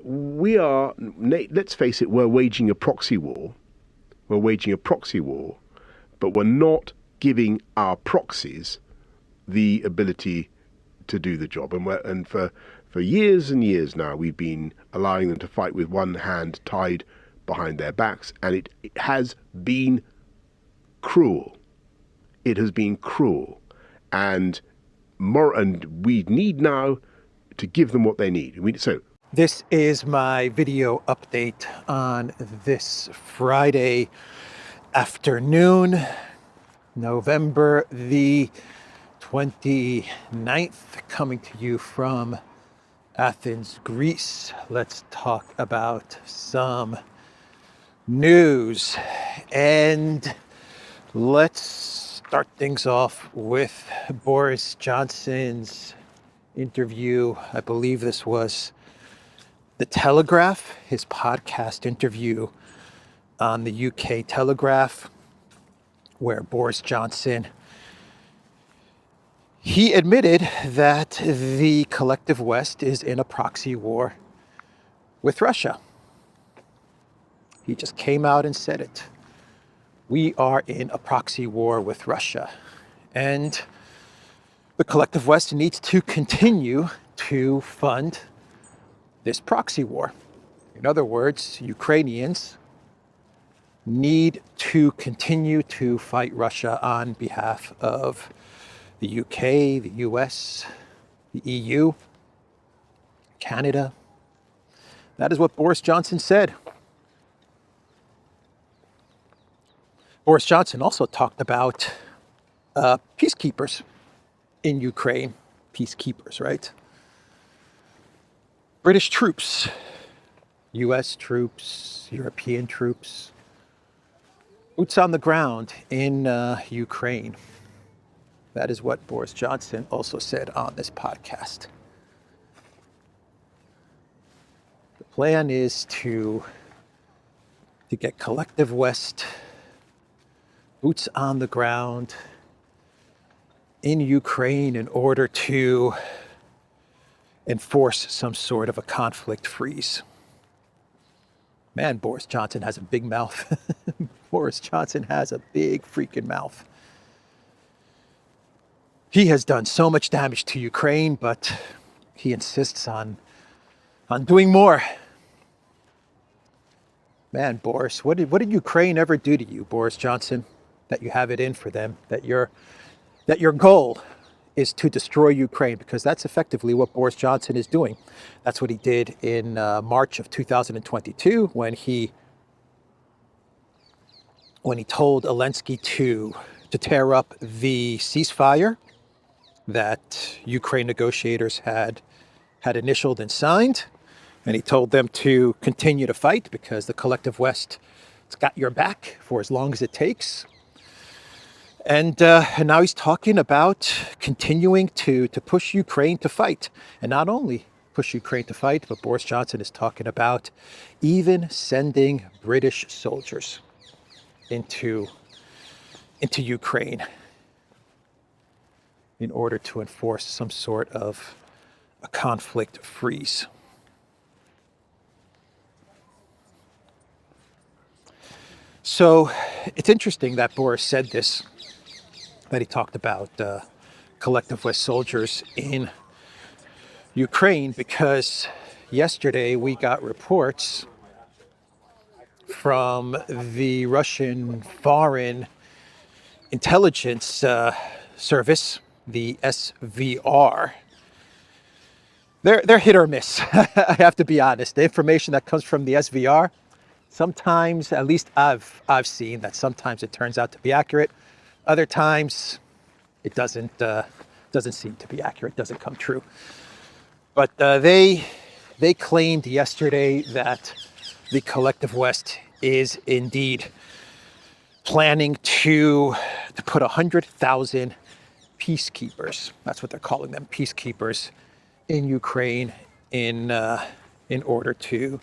We are, let's face it, we're waging a proxy war. We're waging a proxy war, but we're not giving our proxies the ability to do the job. And for years and years now, we've been allowing them to fight with one hand tied behind their backs, and it has been cruel. It has been cruel, and we need now to give them what they need. This is my video update on this Friday afternoon, November the 29th, coming to you from Athens, Greece. Let's talk about some news, and let's start things off with Boris Johnson's interview. I believe this was The Telegraph, his podcast interview on the UK Telegraph, where Boris Johnson, he admitted that the collective West is in a proxy war with Russia. He just came out and said it. We are in a proxy war with Russia. And the collective West needs to continue to fund this proxy war. In other words, Ukrainians need to continue to fight Russia on behalf of the UK, the US, the EU, Canada. That is what Boris Johnson said. Boris Johnson also talked about peacekeepers in Ukraine. Peacekeepers, right? British troops, US troops, European troops, boots on the ground in Ukraine. That is what Boris Johnson also said on this podcast. The plan is to get collective West boots on the ground in Ukraine in order to enforce some sort of a conflict freeze. Man, Boris Johnson has a big mouth. Boris Johnson has a big freaking mouth. He has done so much damage to Ukraine, but he insists on doing more. Man, Boris, what did Ukraine ever do to you, Boris Johnson, that you have it in for them, that your goal is to destroy Ukraine? Because that's effectively what Boris Johnson is doing. That's what he did in March of 2022 when he told Zelensky to tear up the ceasefire that Ukraine negotiators had initialed and signed. And he told them to continue to fight because the collective West has got your back for as long as it takes. And now he's talking about continuing to push Ukraine to fight. And not only push Ukraine to fight, but Boris Johnson is talking about even sending British soldiers into Ukraine in order to enforce some sort of a conflict freeze. So it's interesting that Boris said this, that he talked about collective West soldiers in Ukraine, because yesterday we got reports from the Russian Foreign Intelligence Service, the SVR. They're hit or miss. I have to be honest. The information that comes from the SVR, sometimes, at least I've seen that sometimes it turns out to be accurate. Other times, it doesn't seem to be accurate, doesn't come true. But they claimed yesterday that the collective West is indeed planning to put 100,000 peacekeepers, that's what they're calling them, peacekeepers, in Ukraine in order to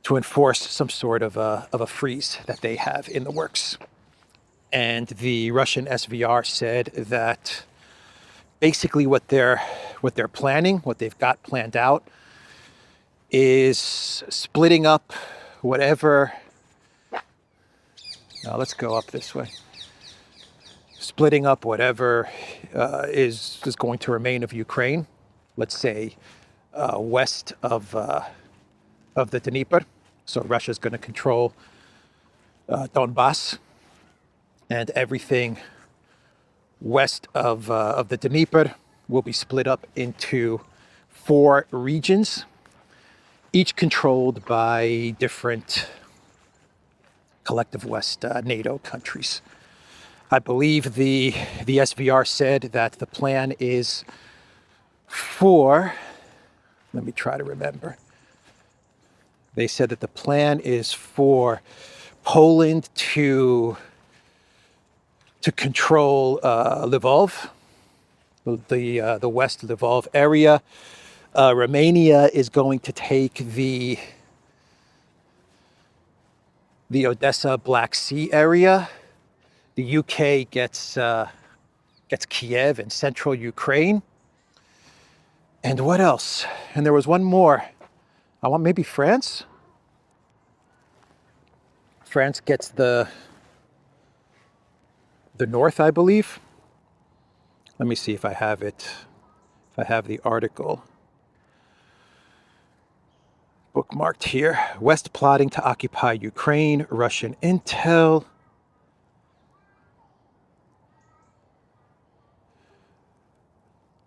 enforce some sort of a freeze that they have in the works. And the Russian SVR said that basically what they're planning, what they've got planned out, is splitting up whatever. Now let's go up this way. Splitting up whatever is going to remain of Ukraine, let's say west of the Dnieper. So Russia's going to control Donbass, and everything west of the Dnieper will be split up into 4 regions, each controlled by different collective West NATO countries. I believe the SVR said that the plan is for, let me try to remember. They said that the plan is for Poland to control Lvov, the West Lvov area. Romania is going to take the Odessa Black Sea area. The UK gets Kiev and central Ukraine. And what else? And there was one more. I want maybe France. France gets the north, I believe. Let me see if I have it. If I have the article bookmarked here. West plotting to occupy Ukraine, Russian intel.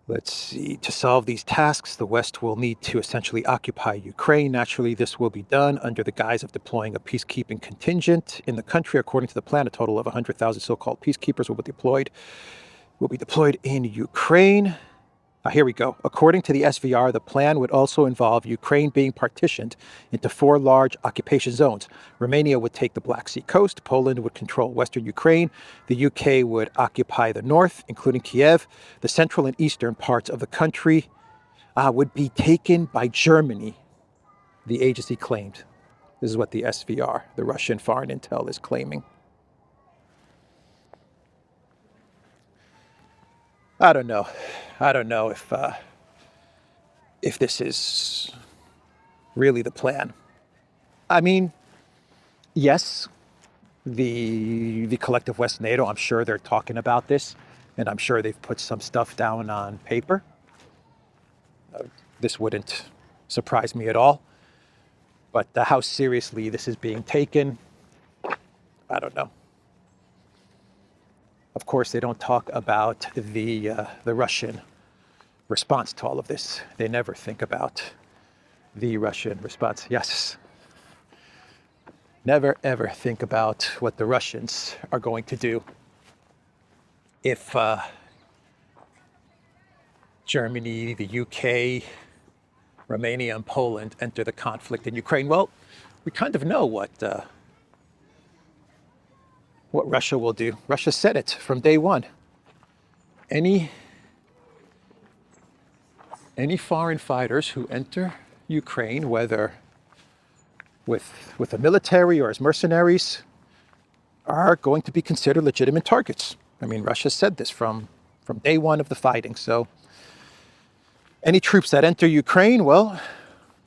Let's see. To solve these tasks, the West will need to essentially occupy Ukraine. Naturally, this will be done under the guise of deploying a peacekeeping contingent in the country. According to the plan, a total of 100,000 so-called peacekeepers will be deployed in Ukraine. Here we go. According to the SVR, the plan would also involve Ukraine being partitioned into 4 large occupation zones. Romania would take the Black Sea coast. Poland would control western Ukraine. The UK would occupy the north, including Kiev. The central and eastern parts of the country would be taken by Germany, the agency claimed. This is what the SVR, the Russian Foreign Intel, is claiming. I don't know if this is really the plan. I mean, yes, the collective West NATO, I'm sure they're talking about this, and I'm sure they've put some stuff down on paper. This wouldn't surprise me at all. But how seriously this is being taken, I don't know. Of course, they don't talk about the Russian response to all of this. They never think about the Russian response. Yes. Never, ever think about what the Russians are going to do if Germany, the UK, Romania, and Poland enter the conflict in Ukraine. Well, we kind of know what Russia will do. Russia said it from day one. Any foreign fighters who enter Ukraine, whether with the military or as mercenaries, are going to be considered legitimate targets. I mean, Russia said this from day one of the fighting. So any troops that enter Ukraine, well,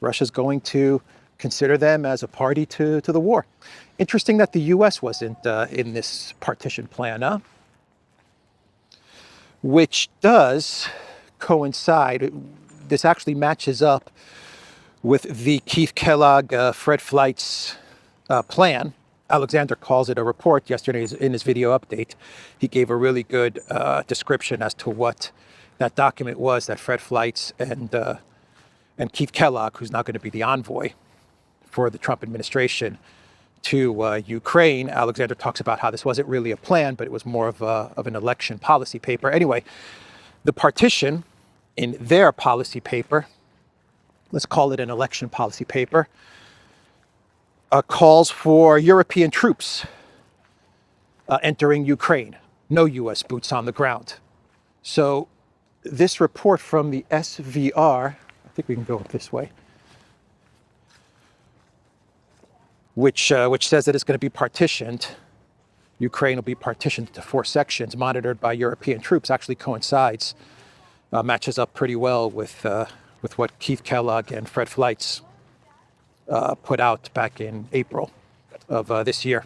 Russia's going to consider them as a party to the war. Interesting that the U.S. wasn't in this partition plan, which does coincide. This actually matches up with the Keith Kellogg, Fred Fleitz plan. Alexander calls it a report. Yesterday in his video update, he gave a really good description as to what that document was that Fred Fleitz and Keith Kellogg, who's now going to be the envoy for the Trump administration to Ukraine. Alexander talks about how this wasn't really a plan, but it was more of an election policy paper. Anyway, the partition in their policy paper, let's call it an election policy paper, calls for European troops entering Ukraine. No U.S. boots on the ground. So this report from the SVR, I think we can go this way, which says that it's going to be partitioned. Ukraine will be partitioned into 4 sections monitored by European troops, actually coincides, matches up pretty well with what Keith Kellogg and Fred Fleitz put out back in April of this year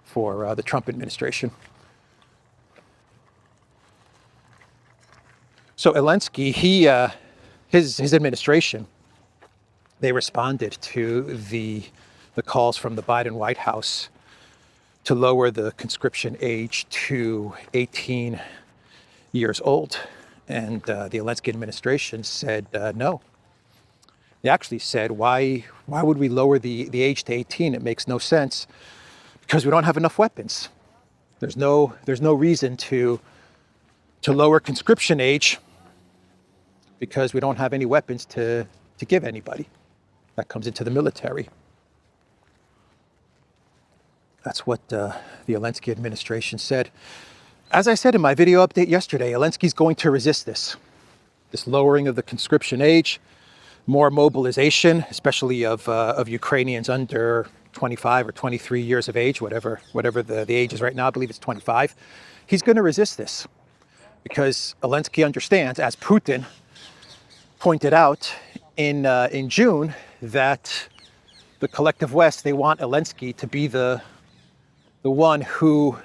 for the Trump administration. So Zelensky, his administration, they responded to the calls from the Biden White House to lower the conscription age to 18 years old. And the Zelensky administration said no. They actually said, why would we lower the age to 18? It makes no sense because we don't have enough weapons. There's no reason to lower conscription age because we don't have any weapons to give anybody that comes into the military. That's what the Zelensky administration said. As I said in my video update yesterday, Zelensky's going to resist this lowering of the conscription age, more mobilization, especially of Ukrainians under 25 or 23 years of age, whatever the age is right now. I believe it's 25. He's going to resist this because Zelensky understands, as Putin pointed out in June, that the collective West, they want Zelensky to be the one who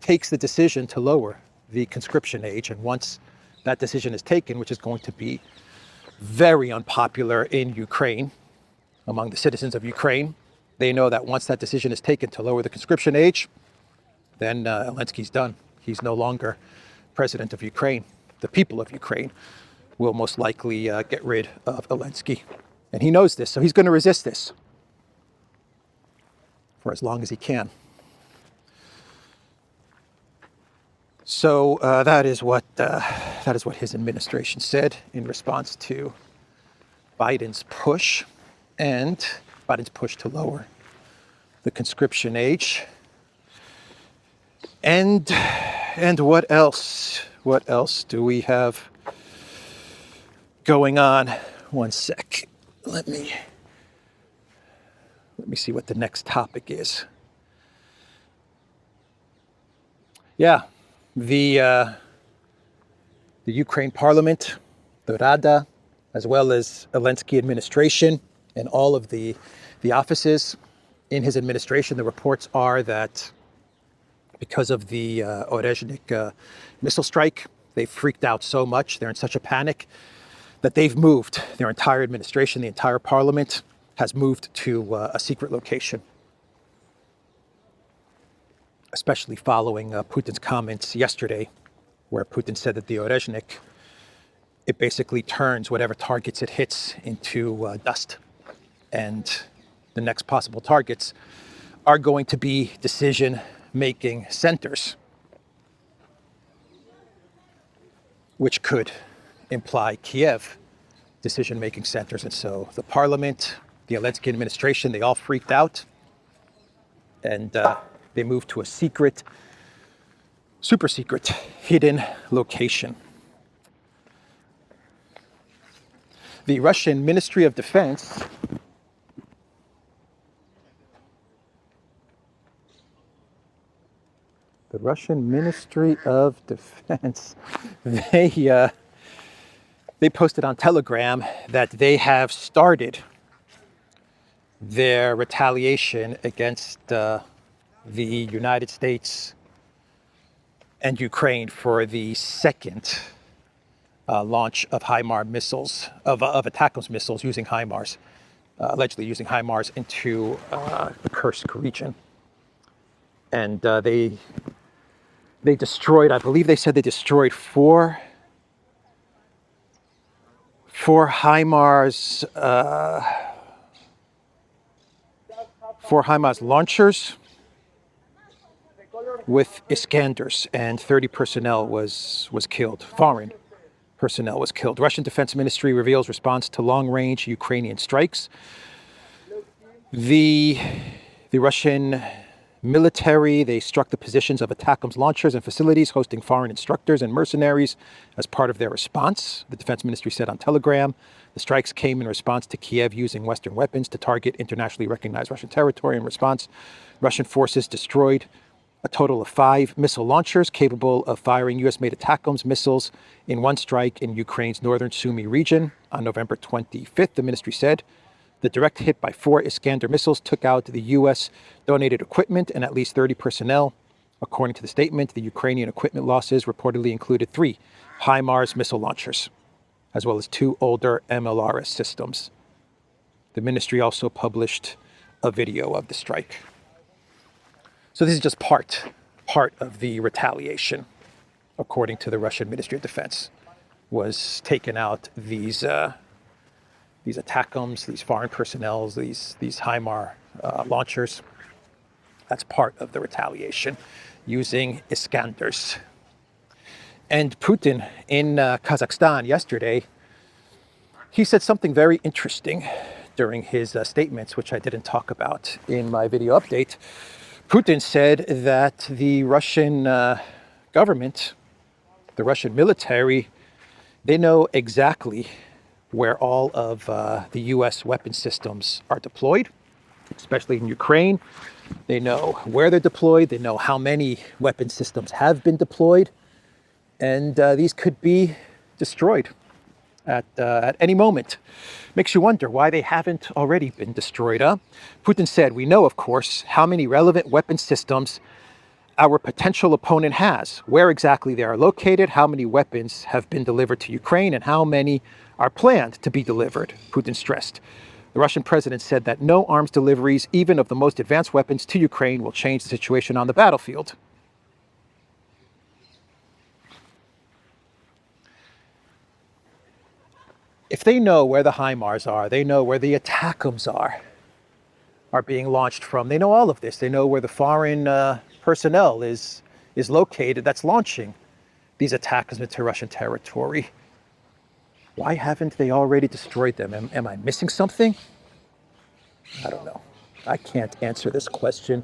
takes the decision to lower the conscription age. And once that decision is taken, which is going to be very unpopular in Ukraine, among the citizens of Ukraine, they know that once that decision is taken to lower the conscription age, then Zelensky's done. He's no longer president of Ukraine. The people of Ukraine will most likely get rid of Zelensky. And he knows this, so he's going to resist this for as long as he can. So that is what his administration said in response to Biden's push to lower the conscription age. And what else? What else do we have going on? One sec. Let me see what the next topic is. Yeah. The Ukraine Parliament, the Rada, as well as Zelensky administration and all of the offices in his administration, the reports are that because of the Orezhnik missile strike, they've freaked out so much, they're in such a panic, that they've moved. Their entire administration, the entire parliament, has moved to a secret location, especially following Putin's comments yesterday, where Putin said that the Orezhnik, it basically turns whatever targets it hits into dust. And the next possible targets are going to be decision-making centers, which could imply Kiev decision-making centers. And so the parliament, the Zelensky administration, they all freaked out. And they moved to a secret, super secret, hidden location. The Russian Ministry of Defense they posted on Telegram that they have started their retaliation against the United States and Ukraine for the second launch of HIMARS missiles, of ATACMS missiles using HIMARS, allegedly using HIMARS into the Kursk region. And they destroyed, I believe they said they destroyed four HIMARS launchers with Iskanders, and 30 personnel was killed. Foreign personnel was killed. Russian Defense Ministry reveals response to long-range Ukrainian strikes. The Russian military, they struck the positions of ATACMS launchers and facilities hosting foreign instructors and mercenaries as part of their response, the Defense Ministry said on Telegram. The strikes came in response to Kiev using Western weapons to target internationally recognized Russian territory. In response, Russian forces destroyed a total of 5 missile launchers capable of firing U.S.-made ATACMS missiles in one strike in Ukraine's northern Sumy region on November 25th, the ministry said. The direct hit by 4 Iskander missiles took out the U.S. donated equipment and at least 30 personnel. According to the statement, the Ukrainian equipment losses reportedly included 3 HIMARS missile launchers, as well as 2 older MLRS systems. The ministry also published a video of the strike. So this is just part of the retaliation, according to the Russian Ministry of Defense, was taking out these ATACMS, these foreign personnel, these HIMAR launchers. That's part of the retaliation, using Iskanders. And Putin in Kazakhstan yesterday, he said something very interesting during his statements, which I didn't talk about in my video update. Putin said that the Russian government, the Russian military, they know exactly where all of the U.S. weapon systems are deployed, especially in Ukraine. They know where they're deployed. They know how many weapon systems have been deployed. And these could be destroyed at any moment. Makes you wonder why they haven't already been destroyed, huh? Putin said, we know, of course, how many relevant weapon systems our potential opponent has, where exactly they are located, how many weapons have been delivered to Ukraine, and how many are planned to be delivered, Putin stressed. The Russian president said that no arms deliveries, even of the most advanced weapons to Ukraine, will change the situation on the battlefield. If they know where the HIMARS are, they know where the ATACMS are being launched from. They know all of this. They know where the foreign personnel is located that's launching these attacks into Russian territory. Why haven't they already destroyed them? Am I missing something? I don't know. I can't answer this question.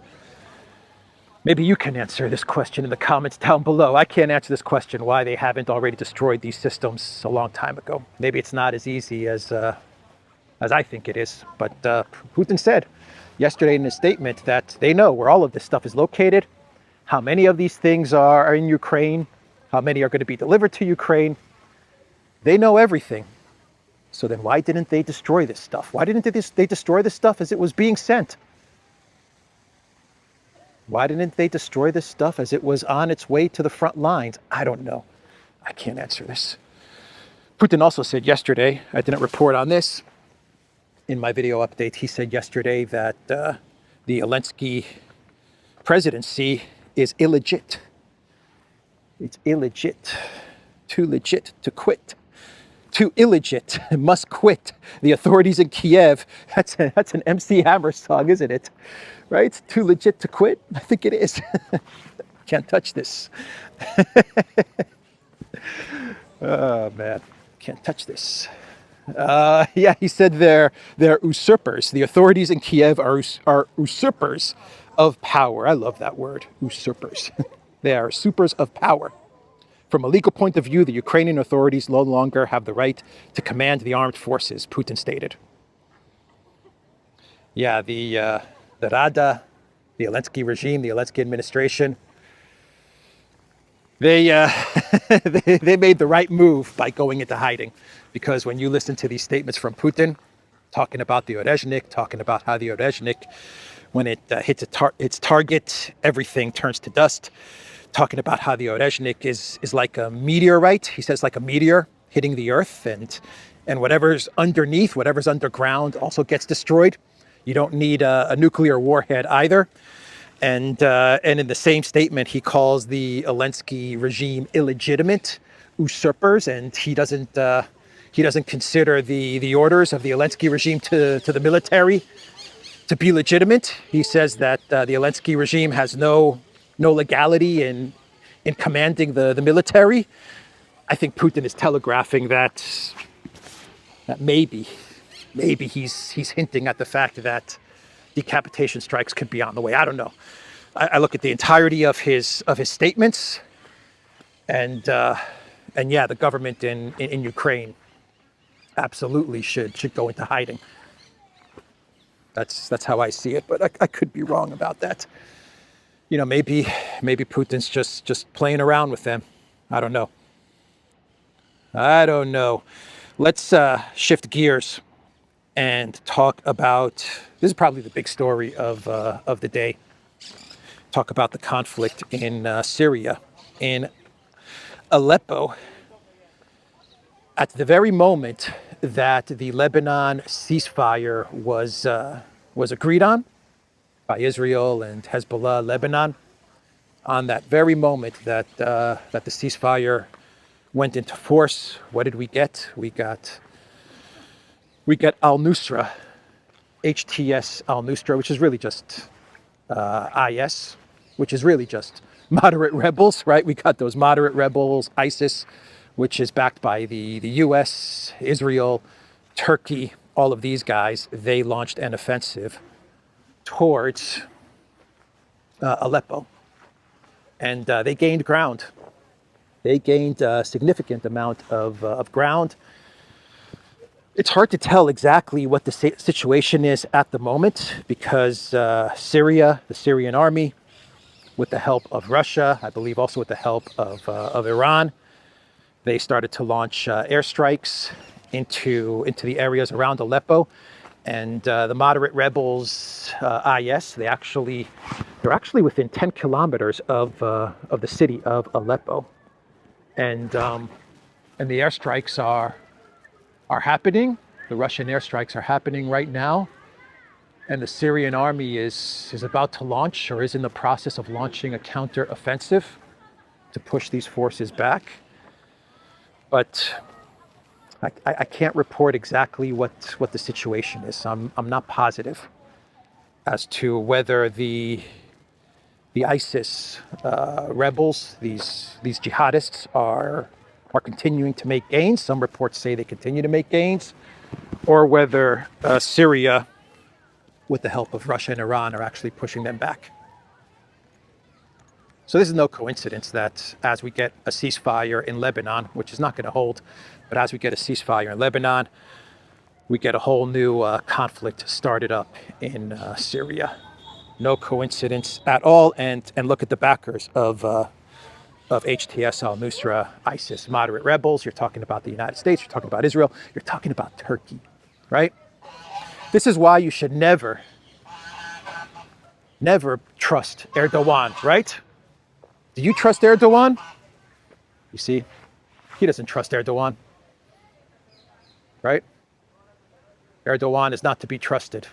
Maybe you can answer this question in the comments down below. I can't answer this question, why they haven't already destroyed these systems a long time ago. Maybe it's not as easy as I think it is. But Putin said yesterday in his statement that they know where all of this stuff is located, how many of these things are in Ukraine, how many are going to be delivered to Ukraine. They know everything. So then why didn't they destroy this stuff? Why didn't they destroy this stuff as it was being sent? Why didn't they destroy this stuff as it was on its way to the front lines? I don't know. I can't answer this. Putin also said yesterday, I didn't report on this in my video update, he said yesterday that the Zelensky presidency is illegit. It's illegit. Too legit to quit. Too illegit, must quit. The authorities in Kiev, that's an MC Hammer song, isn't it? Right? Too legit to quit? I think it is. Can't touch this. Oh, man. Can't touch this. Yeah, he said they're usurpers. The authorities in Kiev are usurpers of power. I love that word, usurpers. They are usurpers of power. From a legal point of view, the Ukrainian authorities no longer have the right to command the armed forces, Putin stated. Yeah, the Rada, the Zelensky regime, the Zelensky administration, they they made the right move by going into hiding, because when you listen to these statements from Putin, talking about the Orezhnik, talking about how the Orezhnik, when it hits its target, everything turns to dust, talking about how the Orezhnik is like a meteorite, he says, like a meteor hitting the earth, and whatever's underneath, whatever's underground also gets destroyed. You don't need a nuclear warhead either. And in the same statement, he calls the Zelensky regime illegitimate, usurpers, and he doesn't consider the orders of the Zelensky regime to the military to be legitimate. He says that the Zelensky regime has no legality in commanding the military. I think Putin is telegraphing that maybe he's hinting at the fact that decapitation strikes could be on the way. I don't know. I look at the entirety of his statements, and yeah, the government in Ukraine absolutely should go into hiding. That's how I see it, but I could be wrong about that. You know, maybe Putin's just playing around with them. I don't know. Let's shift gears and talk about, this is probably the big story of the day, talk about the conflict in Syria, in Aleppo. At the very moment that the Lebanon ceasefire was agreed on by Israel and Hezbollah, Lebanon, on that very moment that that the ceasefire went into force, what did we get? We got al-Nusra, HTS al-Nusra, which is really just IS, which is really just moderate rebels, right? We got those moderate rebels, ISIS, which is backed by the US, Israel, Turkey, all of these guys. They launched an offensive towards Aleppo. And they gained ground. They gained a significant amount of ground. It's hard to tell exactly what the situation is at the moment because Syria, the Syrian army, with the help of Russia, I believe also with the help of Iran, they started to launch airstrikes into the areas around Aleppo. And the moderate rebels, IS, they're actually within 10 kilometers of the city of Aleppo, and the airstrikes are happening. The Russian airstrikes are happening right now, and the Syrian army is about to launch, or is in the process of launching, a counter-offensive to push these forces back. But I can't report exactly what the situation is. I'm not positive as to whether the ISIS rebels, these jihadists, are continuing to make gains. Some reports say they continue to make gains, or whether Syria, with the help of Russia and Iran, are actually pushing them back. So this is no coincidence that as we get a ceasefire in Lebanon, which is not going to hold, but as we get a ceasefire in Lebanon, we get a whole new conflict started up in Syria. No coincidence at all. And look at the backers of HTS al-Nusra, ISIS, moderate rebels. You're talking about the United States. You're talking about Israel. You're talking about Turkey, right? This is why you should never trust Erdogan, right? Do you trust Erdogan? You see, he doesn't trust Erdogan, right? Erdogan is not to be trusted.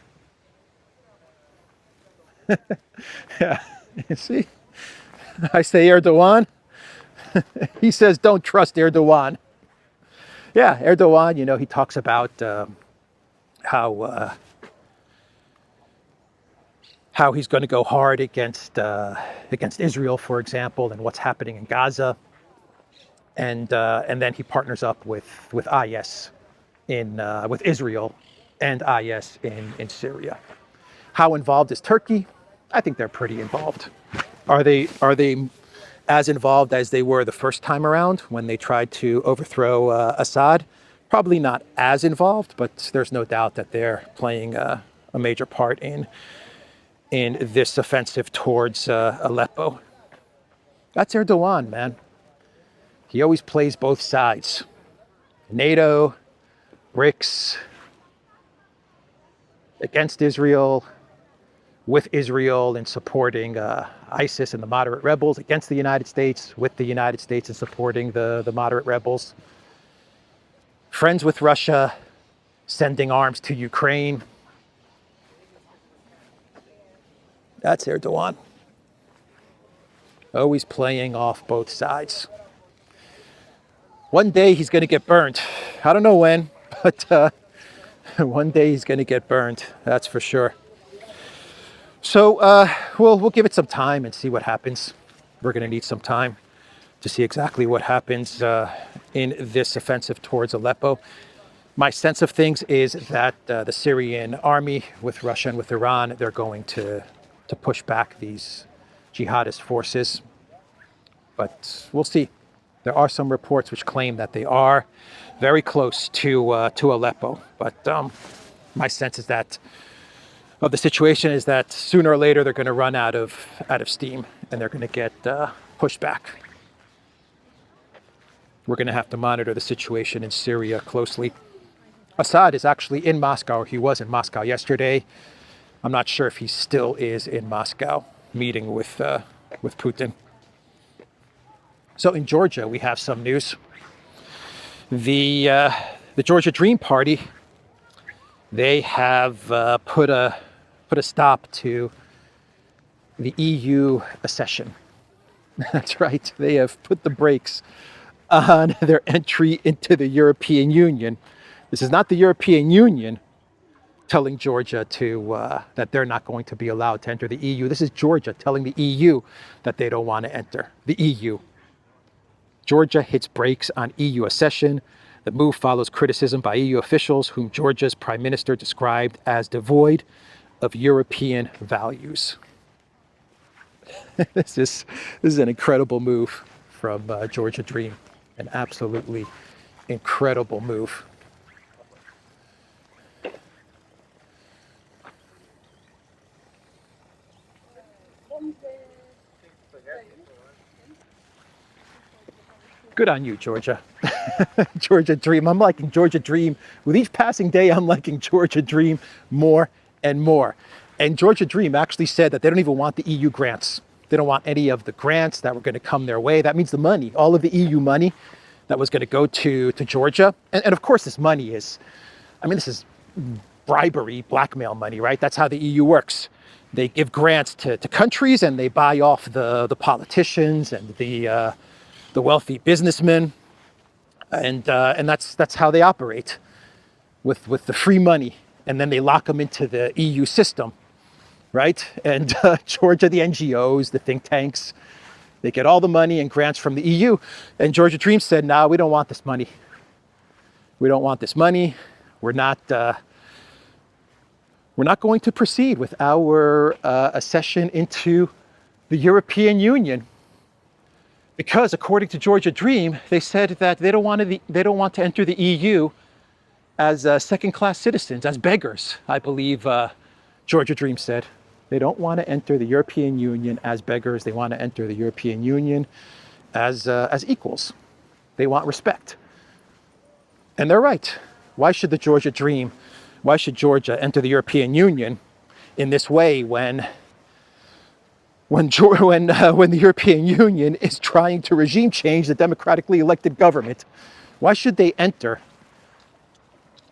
Yeah, you see, I say Erdogan, he says don't trust Erdogan. Yeah, Erdogan, you know, he talks about how he's going to go hard against Israel, for example, and what's happening in Gaza, and then he partners up with IS with Israel and IS in Syria. How involved is Turkey? I think they're pretty involved. Are they as involved as they were the first time around when they tried to overthrow Assad? Probably not as involved, but there's no doubt that they're playing a major part in this offensive towards Aleppo. That's Erdogan, man. He always plays both sides. NATO, BRICS, against Israel, with Israel in supporting ISIS and the moderate rebels, against the United States, with the United States in supporting the moderate rebels. Friends with Russia, sending arms to Ukraine. That's Erdogan. Always playing off both sides. One day he's going to get burned. I don't know when, but one day he's going to get burned. That's for sure. So we'll give it some time and see what happens. We're going to need some time to see exactly what happens in this offensive towards Aleppo. My sense of things is that the Syrian army, with Russia and with Iran, they're going to push back these jihadist forces. But we'll see. There are some reports which claim that they are very close to Aleppo. But my sense is that of the situation is that sooner or later they're going to run out of steam and they're going to get pushed back. We're going to have to monitor the situation in Syria closely. Assad is actually in Moscow, or he was in Moscow yesterday. I'm not sure if he still is in Moscow, meeting with Putin. So in Georgia, we have some news. The Georgia Dream Party, they have put a stop to the EU accession. That's right. They have put the brakes on their entry into the European Union. This is not the European Union telling Georgia that they're not going to be allowed to enter the EU. This is Georgia telling the EU that they don't want to enter the EU. Georgia hits brakes on EU accession. The move follows criticism by EU officials, whom Georgia's prime minister described as devoid of European values. This is an incredible move from Georgia Dream. An absolutely incredible move. Good on you, Georgia. Georgia Dream. I'm liking Georgia Dream. With each passing day, I'm liking Georgia Dream more and more. And Georgia Dream actually said that they don't even want the EU grants. They don't want any of the grants that were going to come their way. That means the money, all of the EU money that was going to go to Georgia. And of course, this money is, this is bribery, blackmail money, right? That's how the EU works. They give grants to countries, and they buy off the politicians and the wealthy businessmen, and that's how they operate with the free money, and then they lock them into the EU system, right? And Georgia, the NGOs, the think tanks, they get all the money and grants from the EU, and Georgia Dream said, "No, we don't want this money. We don't want this money. We're not going to proceed with our accession into the European Union." Because according to Georgia Dream, they said that they don't want to enter the EU as second-class citizens, as beggars. I believe Georgia Dream said they don't want to enter the European Union as beggars. They want to enter the European Union as equals. They want respect, and they're right. Why should Georgia enter the European Union in this way when the European Union is trying to regime change the democratically elected government? Why should they enter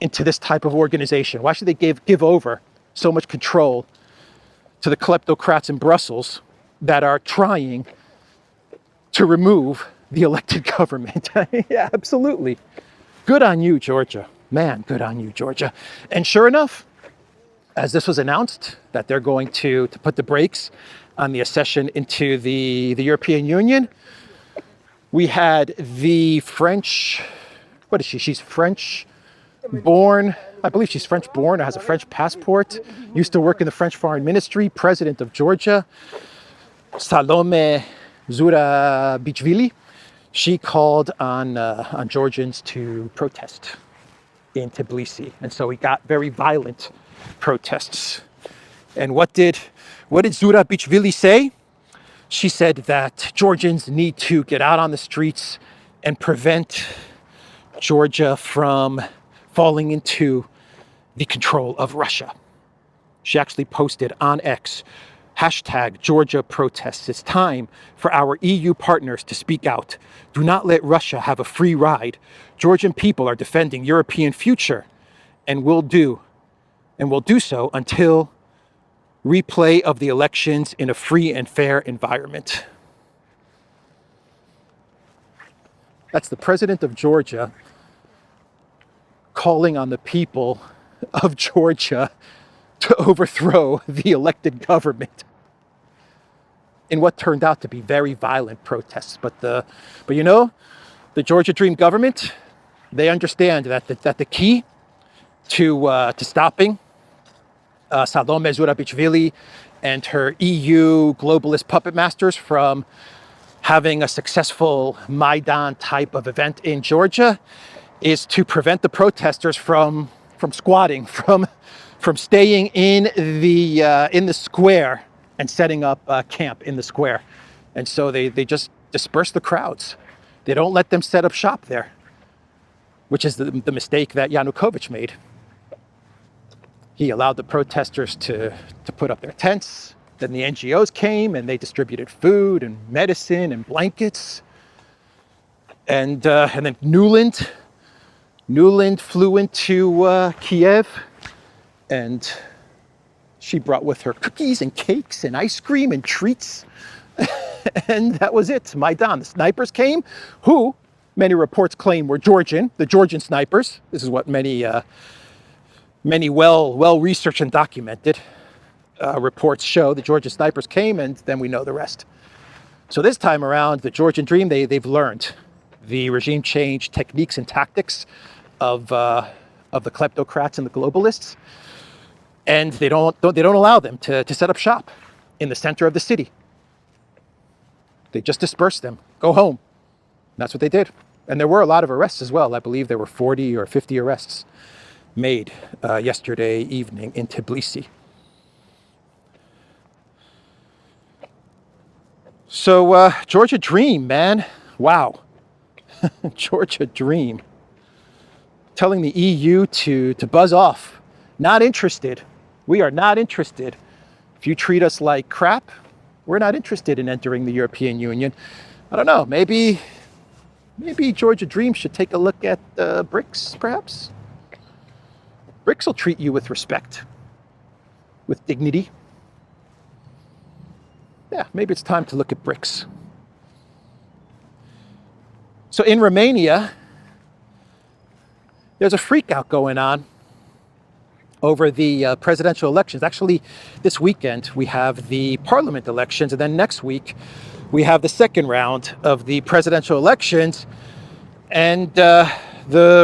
into this type of organization? Why should they give over so much control to the kleptocrats in Brussels that are trying to remove the elected government? Yeah, absolutely. Good on you, Georgia. Man, good on you, Georgia. And sure enough, as this was announced, that they're going to put the brakes on the accession into the European Union, we had the French, what is she? She's French born. I believe she's French born or has a French passport, used to work in the French Foreign Ministry, president of Georgia, Salome Zurabichvili. She called on Georgians to protest in Tbilisi. And so we got very violent protests. And what did Zurabichvili say? She said that Georgians need to get out on the streets and prevent Georgia from falling into the control of Russia. She actually posted on X, #Georgia protests. It's time for our EU partners to speak out. Do not let Russia have a free ride. Georgian people are defending European future and will do so until replay of the elections in a free and fair environment. That's the president of Georgia calling on the people of Georgia to overthrow the elected government in what turned out to be very violent protests. But the Georgia Dream government, they understand that the key to stopping Salome Zurabichvili and her EU globalist puppet masters from having a successful Maidan type of event in Georgia is to prevent the protesters from squatting, from staying in the square and setting up camp in the square. And so they just disperse the crowds. They don't let them set up shop there. which is the mistake that Yanukovych made. He allowed the protesters to put up their tents. Then the NGOs came and they distributed food and medicine and blankets. And then Nuland flew into Kiev, and she brought with her cookies and cakes and ice cream and treats. And that was it, Maidan. The snipers came, who many reports claim were Georgian, the Georgian snipers. This is what many well-researched and documented reports show. The Georgian snipers came, and then we know the rest. So this time around, the Georgian Dream, they've learned the regime change techniques and tactics of the kleptocrats and the globalists, and they don't allow them to set up shop in the center of the city. They just disperse them, go home. And that's what they did. And there were a lot of arrests as well. I believe there were 40 or 50 arrests made yesterday evening in Tbilisi. So Georgia Dream, man. Wow. Georgia Dream. Telling the EU to buzz off. Not interested. We are not interested. If you treat us like crap, we're not interested in entering the European Union. I don't know, maybe Georgia Dream should take a look at BRICS, perhaps? BRICS will treat you with respect, with dignity. Yeah, maybe it's time to look at BRICS. So in Romania, there's a freak out going on over the presidential elections. Actually, this weekend we have the parliament elections, and then next week we have the second round of the presidential elections. And the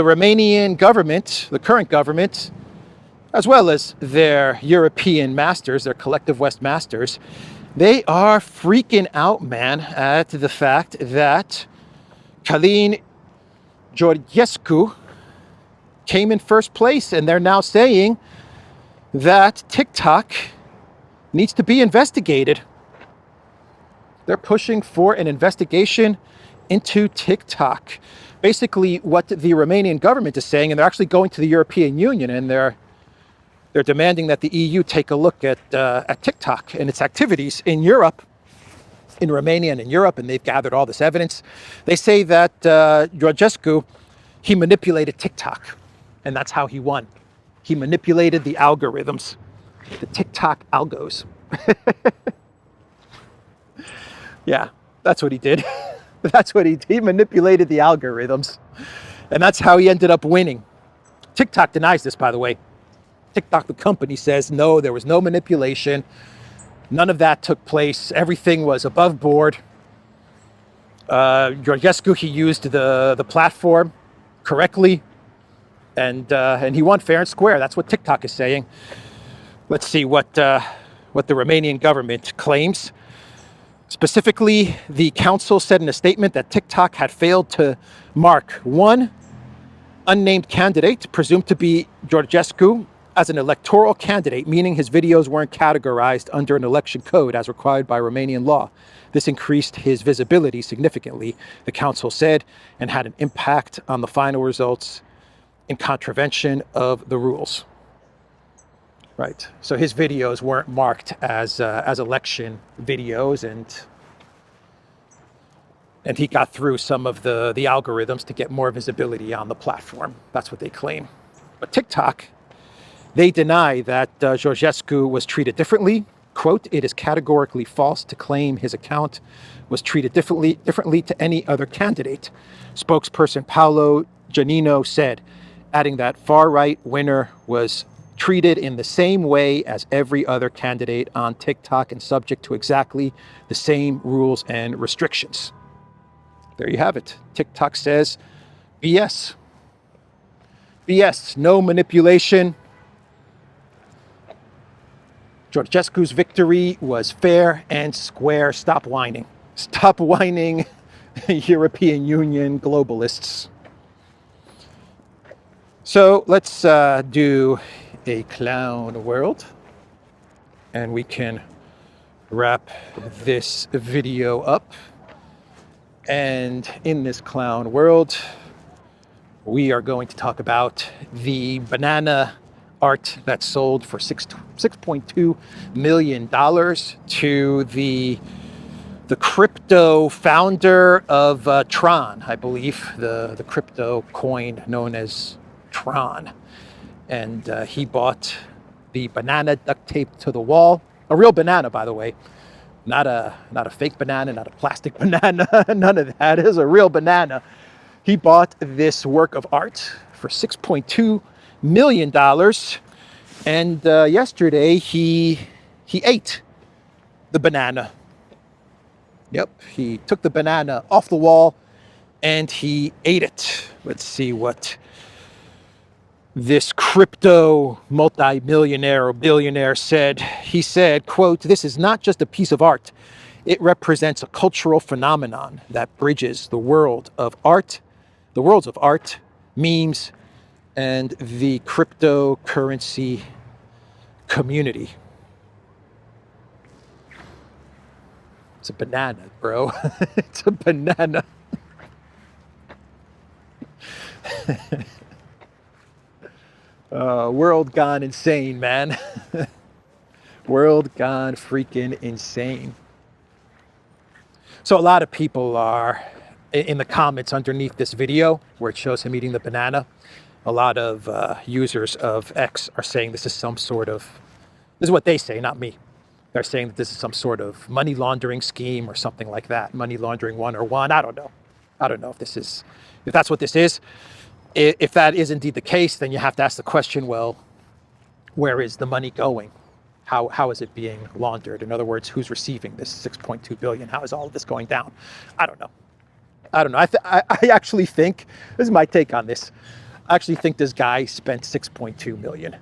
Romanian government, the current government, as well as their European masters, their collective West masters, they are freaking out, man, at the fact that Călin Georgescu came in first place, and they're now saying that TikTok needs to be investigated. They're pushing for an investigation into TikTok. Basically, what the Romanian government is saying, and they're actually going to the European Union, and they're demanding that the EU take a look at TikTok and its activities in Europe, in Romania and in Europe, and they've gathered all this evidence. They say that Georgescu, he manipulated TikTok, and that's how he won. He manipulated the algorithms, the TikTok algos. Yeah, that's what he did. That's what he did. He manipulated the algorithms, and that's how he ended up winning. TikTok denies this, by the way. TikTok, the company, says, no, there was no manipulation. None of that took place. Everything was above board. Georgescu, he used the platform correctly, and he won fair and square. That's what TikTok is saying. Let's see what the Romanian government claims. Specifically, the council said in a statement that TikTok had failed to mark one unnamed candidate, presumed to be Georgescu, as an electoral candidate, meaning his videos weren't categorized under an election code as required by Romanian law. This increased his visibility significantly, the council said, and had an impact on the final results in contravention of the rules. Right. So his videos weren't marked as election videos, and he got through some of the algorithms to get more visibility on the platform. That's what they claim. But TikTok, they deny that Georgescu was treated differently. Quote, it is categorically false to claim his account was treated differently to any other candidate, spokesperson Paolo Giannino said, adding that far-right winner was treated in the same way as every other candidate on TikTok and subject to exactly the same rules and restrictions. There you have it. TikTok says BS. BS, no manipulation. Georgescu's victory was fair and square. Stop whining. Stop whining, European Union globalists. So let's do a clown world, and we can wrap this video up. And in this clown world, We are going to talk about the banana art that sold for $6.2 million to the crypto founder of Tron, I believe, the crypto coin known as Tron. And he bought the banana duct taped to the wall. A real banana, by the way. Not a fake banana, not a plastic banana, none of that. It is a real banana. He bought this work of art for $6.2 million. And yesterday he ate the banana. Yep, he took the banana off the wall and he ate it. Let's see what this crypto multi-millionaire or billionaire said. He said, quote, "This is not just a piece of art. It represents a cultural phenomenon that bridges the worlds of art, memes, and the cryptocurrency community." It's a banana, bro. It's a banana. World gone insane, man. World gone freaking insane. So a lot of people are in the comments underneath this video where it shows him eating the banana. A lot of users of X are saying this is some sort of, this is what they say, not me. They're saying that this is some sort of money laundering scheme or something like that. Money laundering 101. I don't know. I don't know if that's what this is. If that is indeed the case, then you have to ask the question, well, where is the money going? How is it being laundered? In other words, who's receiving this 6.2 billion? How is all of this going down? I don't know. I actually think, this is my take on this. I actually think this guy spent 6.2 million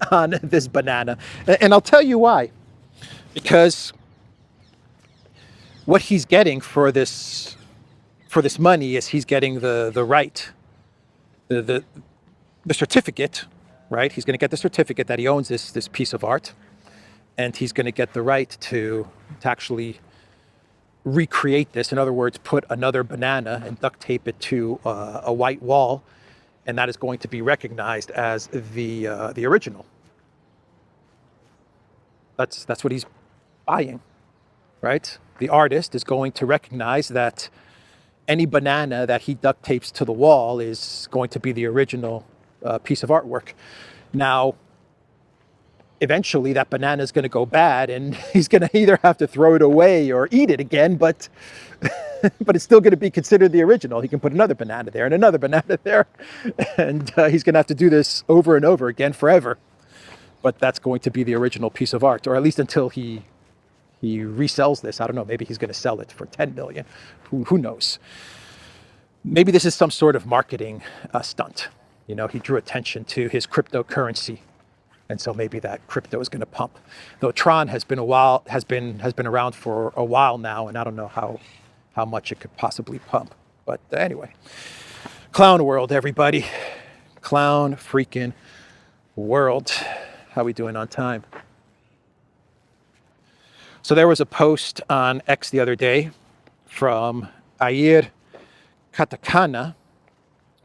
on this banana. And I'll tell you why. Because what he's getting for this money is he's getting the right, the certificate, right? He's going to get the certificate that he owns this piece of art, and he's going to get the right to actually recreate this. In other words, put another banana and duct tape it to a white wall, and that is going to be recognized as the original. That's what he's buying, right? The artist is going to recognize that any banana that he duct tapes to the wall is going to be the original piece of artwork. Now, eventually that banana is going to go bad and he's going to either have to throw it away or eat it again, but it's still going to be considered the original. He can put another banana there and another banana there, and he's going to have to do this over and over again forever. But that's going to be the original piece of art, or at least until he resells this. I don't know, maybe he's going to sell it for 10 million. Who knows? Maybe this is some sort of marketing stunt. You know, he drew attention to his cryptocurrency, and so maybe that crypto is going to pump. Though Tron has been around for a while now, and I don't know how much it could possibly pump. But anyway, clown world, everybody. Clown freaking world. How we doing on time? So there was a post on X the other day from Air Katakana,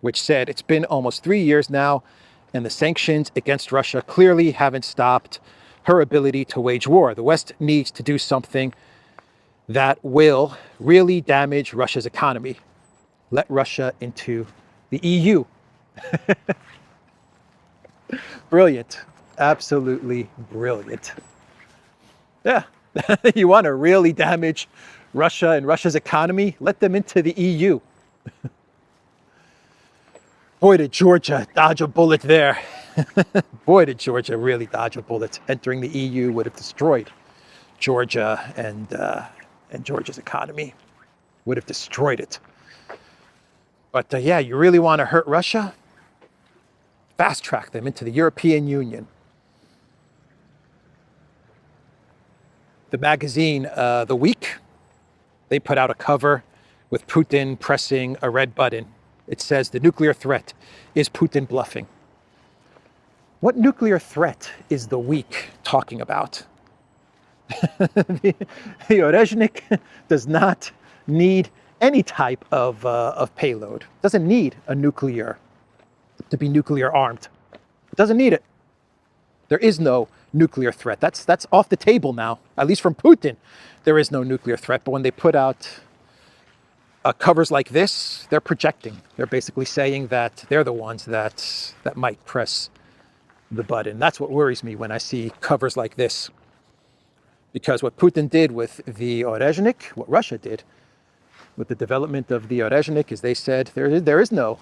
which said, "It's been almost 3 years now, and the sanctions against Russia clearly haven't stopped her ability to wage war. The West needs to do something that will really damage Russia's economy. Let Russia into the EU." Brilliant. Absolutely brilliant. Yeah. You want to really damage Russia and Russia's economy? Let them into the EU. Boy, did Georgia dodge a bullet there. Boy, did Georgia really dodge a bullet. Entering the EU would have destroyed Georgia and Georgia's economy. Would have destroyed it. But yeah, you really want to hurt Russia? Fast track them into the European Union. The magazine, The Week, they put out a cover with Putin pressing a red button. It says, "The nuclear threat. Is Putin bluffing?" What nuclear threat is The Week talking about? The Orezhnik does not need any type of payload. It doesn't need a nuclear to be nuclear armed. It doesn't need it. There is no nuclear threat. That's off the table now. At least from Putin, there is no nuclear threat. But when they put out covers like this, they're projecting. They're basically saying that they're the ones that might press the button. That's what worries me when I see covers like this. Because what Putin did with the Orezhnik, what Russia did with the development of the Orezhnik, is they said there is no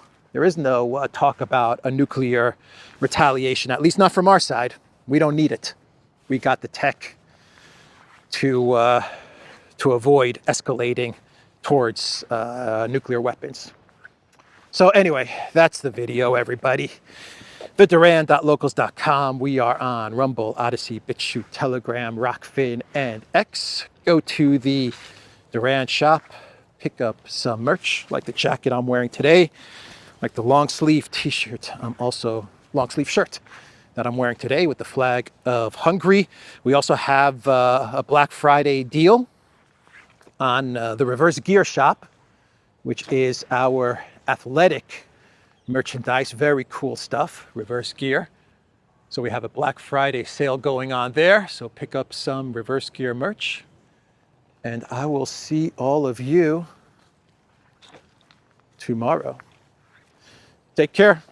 talk about a nuclear retaliation, at least not from our side. We don't need it. We got the tech to avoid escalating towards nuclear weapons. So anyway, that's the video, everybody. theduran.locals.com. We are on Rumble, Odyssey, BitChute, Telegram, Rockfin, and X. Go to the Duran shop, pick up some merch, like the jacket I'm wearing today, like the long sleeve t-shirt. Long sleeve shirt that I'm wearing today with the flag of Hungary. We also have a Black Friday deal on the Reverse Gear shop, which is our athletic merchandise. Very cool stuff, Reverse Gear. So we have a Black Friday sale going on there. So pick up some Reverse Gear merch. And I will see all of you tomorrow. Take care.